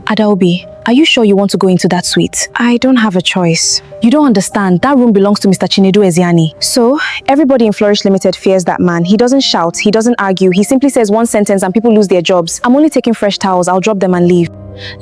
Adaobi, are you sure you want to go into that suite? I don't have a choice. You don't understand. That room belongs to Mr. Chinedu Eziani. So, everybody in Florish Limited fears that man. He doesn't shout, he doesn't argue, he simply says one sentence and people lose their jobs. I'm only taking fresh towels, I'll drop them and leave.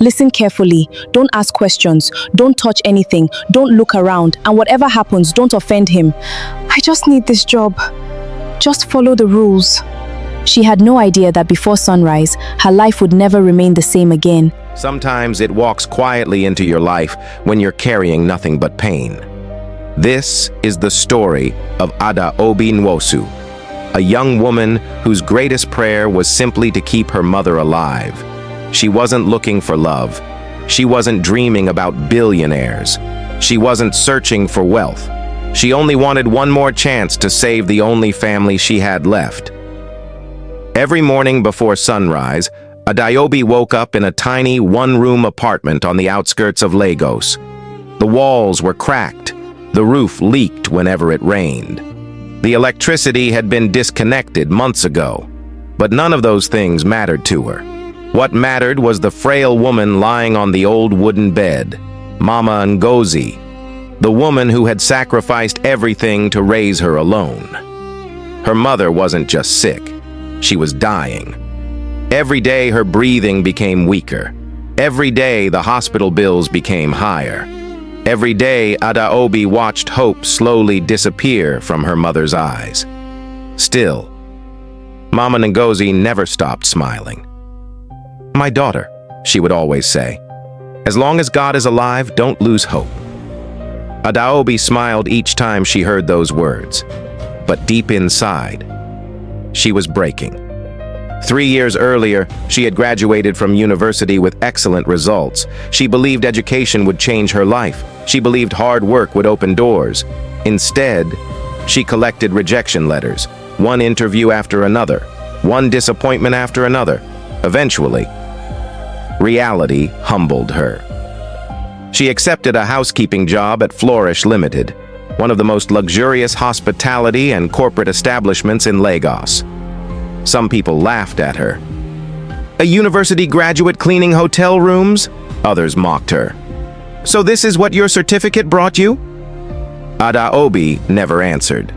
Listen carefully. Don't ask questions. Don't touch anything. Don't look around. And whatever happens, don't offend him. I just need this job. Just follow the rules. She had no idea that before sunrise, her life would never remain the same again. Sometimes it walks quietly into your life when you're carrying nothing but pain. This is the story of Adaobi Nwosu, a young woman whose greatest prayer was simply to keep her mother alive. She wasn't looking for love. She wasn't dreaming about billionaires. She wasn't searching for wealth. She only wanted one more chance to save the only family she had left. Every morning before sunrise, Adaobi woke up in a tiny one-room apartment on the outskirts of Lagos. The walls were cracked. The roof leaked whenever it rained. The electricity had been disconnected months ago, but none of those things mattered to her. What mattered was the frail woman lying on the old wooden bed, Mama Ngozi, the woman who had sacrificed everything to raise her alone. Her mother wasn't just sick, she was dying. Every day her breathing became weaker. Every day the hospital bills became higher. Every day Adaobi watched hope slowly disappear from her mother's eyes. Still, Mama Ngozi never stopped smiling. "My daughter," she would always say, "as long as God is alive, don't lose hope." Adaobi smiled each time she heard those words, but deep inside, she was breaking. 3 years earlier, she had graduated from university with excellent results. She believed education would change her life. She believed hard work would open doors. Instead, she collected rejection letters, one interview after another, one disappointment after another. Eventually, reality humbled her. She accepted a housekeeping job at Florish Limited, one of the most luxurious hospitality and corporate establishments in Lagos. Some people laughed at her. "A university graduate cleaning hotel rooms?" Others mocked her. "So this is what your certificate brought you?" Adaobi never answered.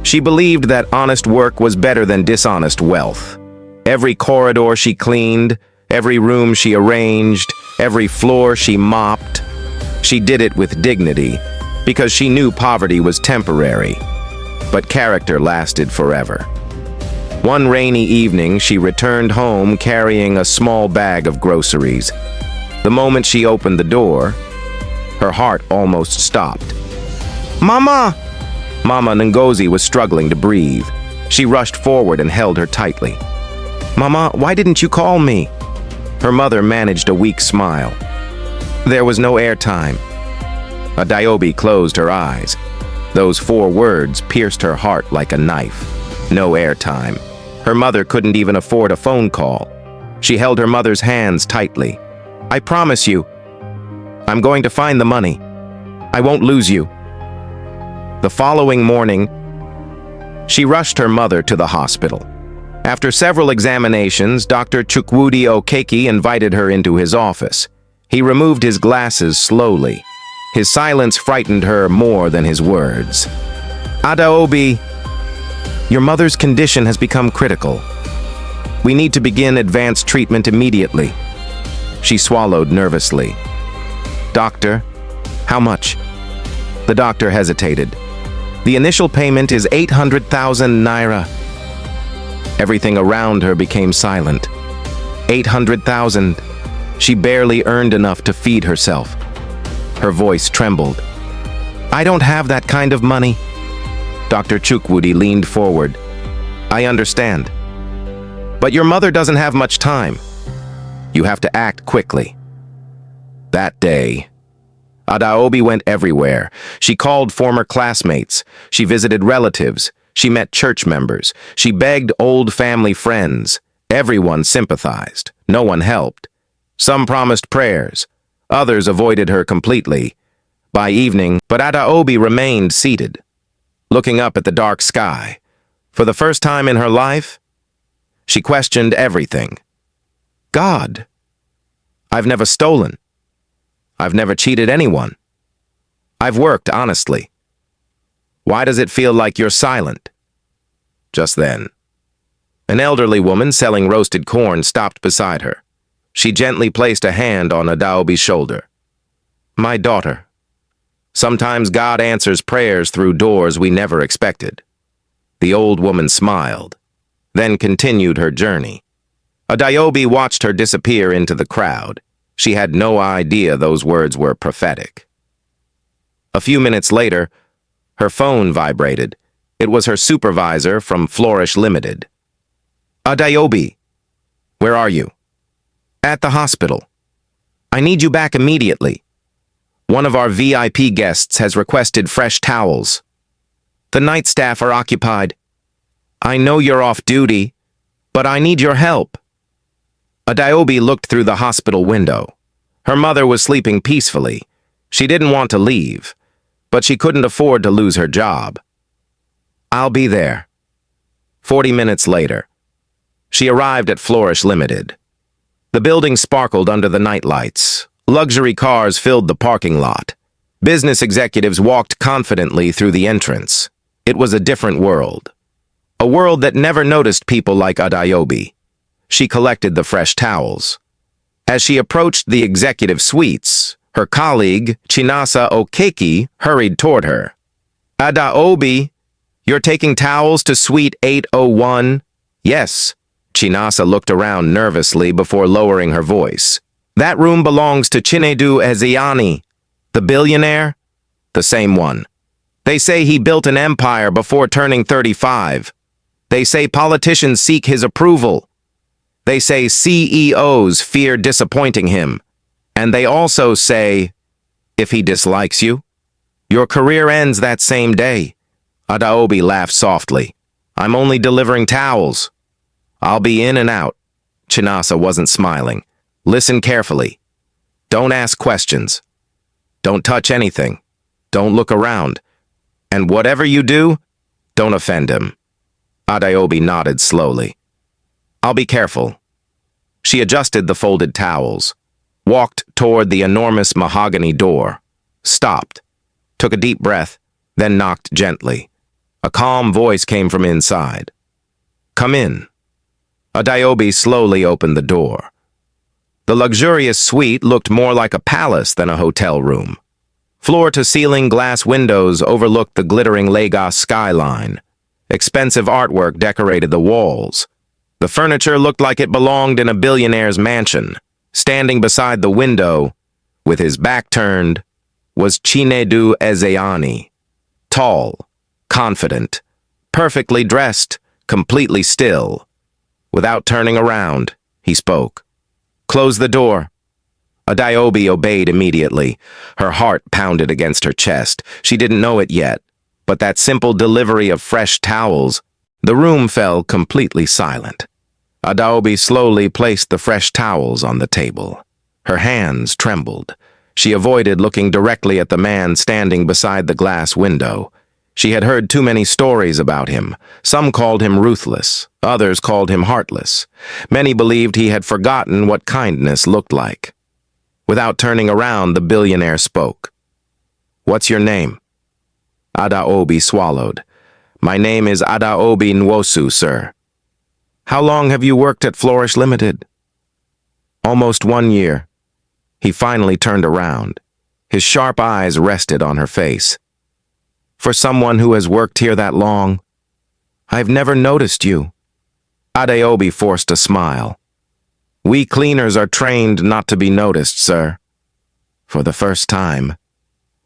She believed that honest work was better than dishonest wealth. Every corridor she cleaned, every room she arranged, every floor she mopped. She did it with dignity, because she knew poverty was temporary, but character lasted forever. One rainy evening, she returned home carrying a small bag of groceries. The moment she opened the door, her heart almost stopped. "Mama!" Mama Ngozi was struggling to breathe. She rushed forward and held her tightly. "Mama, why didn't you call me?" Her mother managed a weak smile. "There was no airtime." Adaobi closed her eyes. Those 4 words pierced her heart like a knife. No airtime. Her mother couldn't even afford a phone call. She held her mother's hands tightly. "I promise you, I'm going to find the money. I won't lose you." The following morning, she rushed her mother to the hospital. After several examinations, Dr. Chukwudi Okeke invited her into his office. He removed his glasses slowly. His silence frightened her more than his words. "Adaobi, your mother's condition has become critical. We need to begin advanced treatment immediately." She swallowed nervously. "Doctor, how much?" The doctor hesitated. "The initial payment is 800,000 naira. Everything around her became silent. 800,000. She barely earned enough to feed herself. Her voice trembled. "I don't have that kind of money." Dr. Chukwudi leaned forward. "I understand. But your mother doesn't have much time. You have to act quickly." That day, Adaobi went everywhere. She called former classmates. She visited relatives. She met church members. She begged old family friends. Everyone sympathized. No one helped. Some promised prayers. Others avoided her completely. By evening, but Adaobi remained seated, looking up at the dark sky. For the first time in her life, she questioned everything. God, I've never stolen. I've never cheated anyone. I've worked honestly. Why does it feel like you're silent? Just then, an elderly woman selling roasted corn stopped beside her. She gently placed a hand on Adaobi's shoulder. My daughter. Sometimes God answers prayers through doors we never expected. The old woman smiled, then continued her journey. Adaobi watched her disappear into the crowd. She had no idea those words were prophetic. A few minutes later, her phone vibrated. It was her supervisor from Florish Limited. Adaobi, where are you? At the hospital. I need you back immediately. One of our VIP guests has requested fresh towels. The night staff are occupied. I know you're off duty, but I need your help. Adaobi looked through the hospital window. Her mother was sleeping peacefully. She didn't want to leave, but she couldn't afford to lose her job. I'll be there. 40 minutes later, she arrived at Florish Limited. The building sparkled under the night lights. Luxury cars filled the parking lot. Business executives walked confidently through the entrance. It was a different world. A world that never noticed people like Adaobi. She collected the fresh towels. As she approached the executive suites, her colleague, Chinasa Okeki, hurried toward her. Adaobi, you're taking towels to suite 801? Yes. Chinasa looked around nervously before lowering her voice. That room belongs to Chinedu Ezeani, the billionaire? The same one. They say he built an empire before turning 35. They say politicians seek his approval. They say CEOs fear disappointing him. And they also say, if he dislikes you, your career ends that same day. Adaobi laughed softly. I'm only delivering towels. I'll be in and out. Chinasa wasn't smiling. Listen carefully. Don't ask questions. Don't touch anything. Don't look around. And whatever you do, don't offend him. Adaobi nodded slowly. I'll be careful. She adjusted the folded towels, walked toward the enormous mahogany door, stopped, took a deep breath, then knocked gently. A calm voice came from inside. Come in. Adaobi slowly opened the door. The luxurious suite looked more like a palace than a hotel room. Floor-to-ceiling glass windows overlooked the glittering Lagos skyline. Expensive artwork decorated the walls. The furniture looked like it belonged in a billionaire's mansion. Standing beside the window, with his back turned, was Chinedu Ezeani. Tall, confident, perfectly dressed, completely still. Without turning around, he spoke. Close the door. Adaobi obeyed immediately. Her heart pounded against her chest. She didn't know it yet, but that simple delivery of fresh towels, the room fell completely silent. Adaobi slowly placed the fresh towels on the table. Her hands trembled. She avoided looking directly at the man standing beside the glass window. She had heard too many stories about him. Some called him ruthless. Others called him heartless. Many believed he had forgotten what kindness looked like. Without turning around, the billionaire spoke. What's your name? Adaobi swallowed. My name is Adaobi Nwosu, sir. How long have you worked at Florish Limited? Almost 1 year. He finally turned around. His sharp eyes rested on her face. For someone who has worked here that long, I've never noticed you. Adaobi forced a smile. We cleaners are trained not to be noticed, sir. For the first time,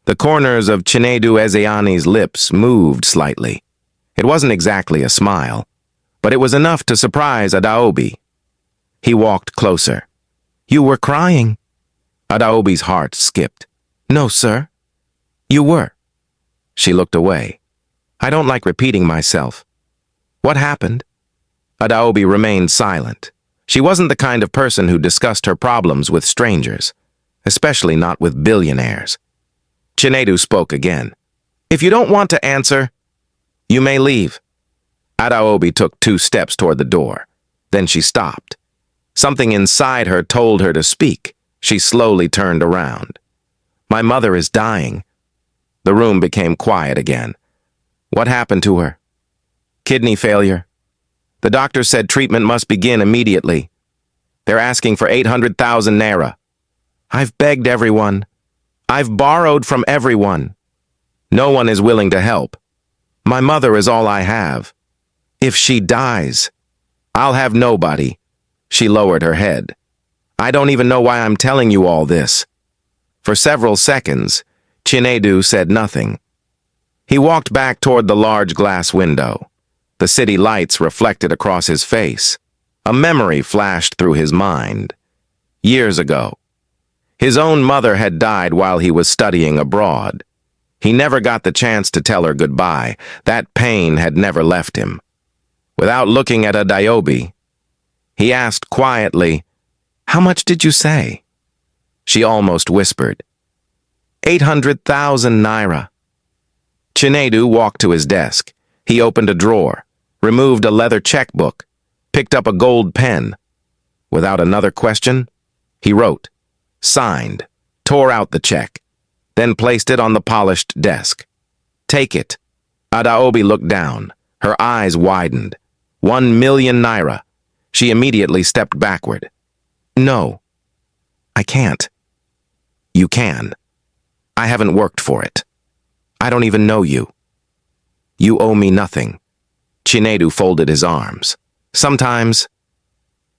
the corners of Chinedu Ezeani's lips moved slightly. It wasn't exactly a smile, but it was enough to surprise Adaobi. He walked closer. You were crying. Adaobi's heart skipped. No, sir. You were. She looked away. I don't like repeating myself. What happened? Adaobi remained silent. She wasn't the kind of person who discussed her problems with strangers, especially not with billionaires. Chinedu spoke again. If you don't want to answer, you may leave. Adaobi took 2 steps toward the door. Then she stopped. Something inside her told her to speak. She slowly turned around. My mother is dying. The room became quiet again. What happened to her? Kidney failure. The doctor said treatment must begin immediately. They're asking for 800,000 naira. I've begged everyone. I've borrowed from everyone. No one is willing to help. My mother is all I have. If she dies, I'll have nobody. She lowered her head. I don't even know why I'm telling you all this. For several seconds, Chinedu said nothing. He walked back toward the large glass window. The city lights reflected across his face. A memory flashed through his mind. Years ago, his own mother had died while he was studying abroad. He never got the chance to tell her goodbye. That pain had never left him. Without looking at Adaobi, he asked quietly, "How much did you say?" She almost whispered, 800,000 naira. Chinedu walked to his desk. He opened a drawer, removed a leather checkbook, picked up a gold pen. Without another question, he wrote, signed, tore out the check, then placed it on the polished desk. Take it. Adaobi looked down. Her eyes widened. 1 million naira. She immediately stepped backward. No, I can't. You can. I haven't worked for it. I don't even know you. You owe me nothing. Chinedu folded his arms. Sometimes,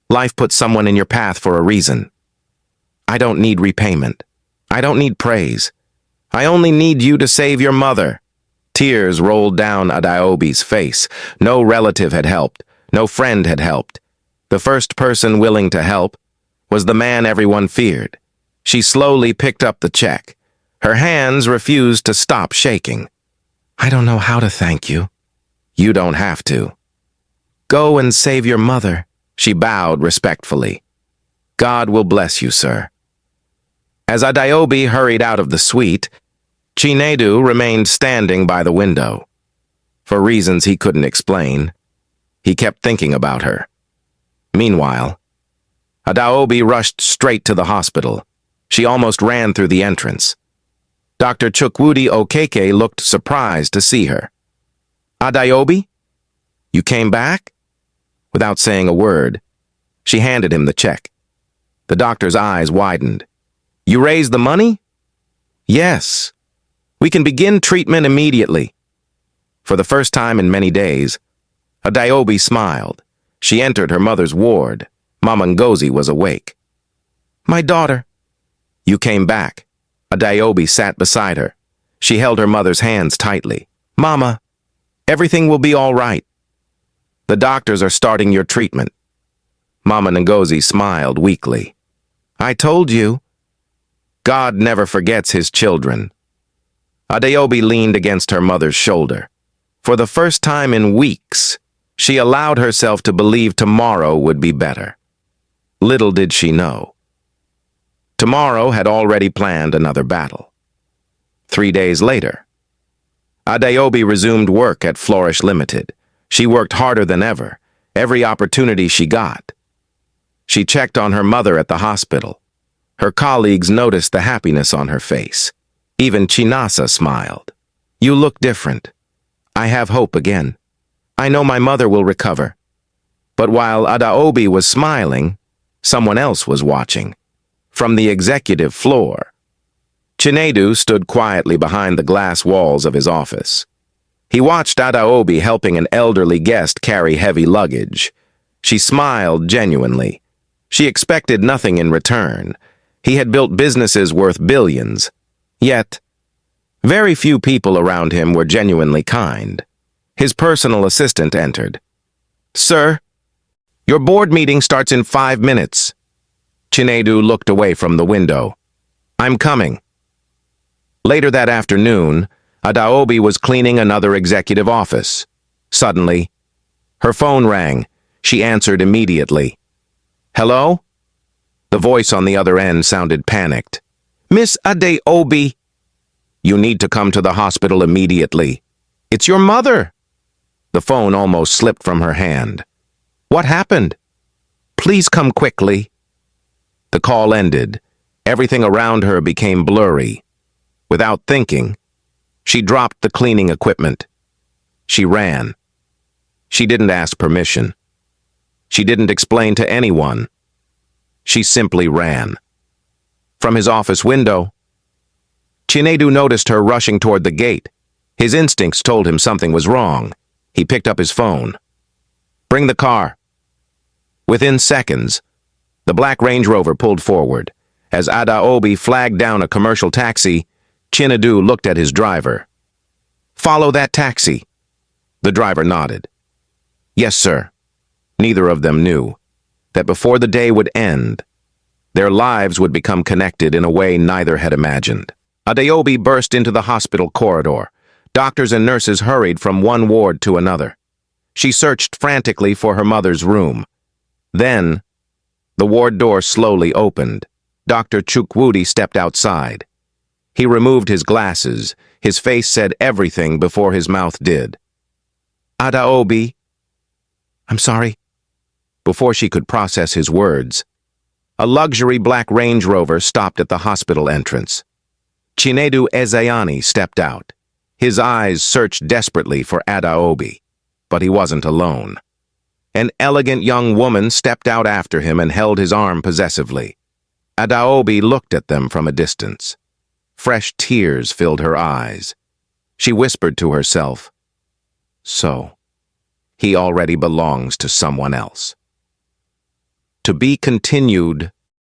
life puts someone in your path for a reason. I don't need repayment. I don't need praise. I only need you to save your mother. Tears rolled down Adaobi's face. No relative had helped. No friend had helped. The first person willing to help was the man everyone feared. She slowly picked up the check. Her hands refused to stop shaking. I don't know how to thank you. You don't have to. Go and save your mother. She bowed respectfully. God will bless you, sir. As Adaobi hurried out of the suite, Chinedu remained standing by the window. For reasons he couldn't explain, he kept thinking about her. Meanwhile, Adaobi rushed straight to the hospital. She almost ran through the entrance. Dr. Chukwudi Okeke looked surprised to see her. Adaobi? You came back? Without saying a word, she handed him the check. The doctor's eyes widened. You raised the money? Yes. We can begin treatment immediately. For the first time in many days, Adaobi smiled. She entered her mother's ward. Mama Ngozi was awake. My daughter. You came back. Adaobi sat beside her. She held her mother's hands tightly. Mama, everything will be all right. The doctors are starting your treatment. Mama Ngozi smiled weakly. I told you. God never forgets his children. Adaobi leaned against her mother's shoulder. For the first time in weeks, she allowed herself to believe tomorrow would be better. Little did she know. Tomorrow had already planned another battle. 3 days later, Adaobi resumed work at Florish Limited. She worked harder than ever, every opportunity she got. She checked on her mother at the hospital. Her colleagues noticed the happiness on her face. Even Chinasa smiled. You look different. I have hope again. I know my mother will recover. But while Adaobi was smiling, someone else was watching. From the executive floor, Chinedu stood quietly behind the glass walls of his office. He watched Adaobi helping an elderly guest carry heavy luggage. She smiled genuinely. She expected nothing in return. He had built businesses worth billions. Yet, very few people around him were genuinely kind. His personal assistant entered. Sir, your board meeting starts in 5 minutes. Chinedu looked away from the window. I'm coming. Later that afternoon, Adaobi was cleaning another executive office. Suddenly, her phone rang. She answered immediately. Hello? The voice on the other end sounded panicked. Miss Adaobi, you need to come to the hospital immediately. It's your mother. The phone almost slipped from her hand. What happened? Please come quickly. The call ended. Everything around her became blurry. Without thinking, she dropped the cleaning equipment. She ran. She didn't ask permission. She didn't explain to anyone. She simply ran. From his office window, Chinedu noticed her rushing toward the gate. His instincts told him something was wrong. He picked up his phone. "Bring the car." Within seconds, the black Range Rover pulled forward. As Adaobi flagged down a commercial taxi, Chinedu looked at his driver. "Follow that taxi." The driver nodded. "Yes, sir." Neither of them knew that before the day would end, their lives would become connected in a way neither had imagined. Adaobi burst into the hospital corridor. Doctors and nurses hurried from one ward to another. She searched frantically for her mother's room. Then, the ward door slowly opened. Dr. Chukwudi stepped outside. He removed his glasses. His face said everything before his mouth did. "Adaobi, I'm sorry." Before she could process his words, a luxury black Range Rover stopped at the hospital entrance. Chinedu Ezayani stepped out. His eyes searched desperately for Adaobi, but he wasn't alone. An elegant young woman stepped out after him and held his arm possessively. Adaobi looked at them from a distance. Fresh tears filled her eyes. She whispered to herself, "So, he already belongs to someone else." To be continued.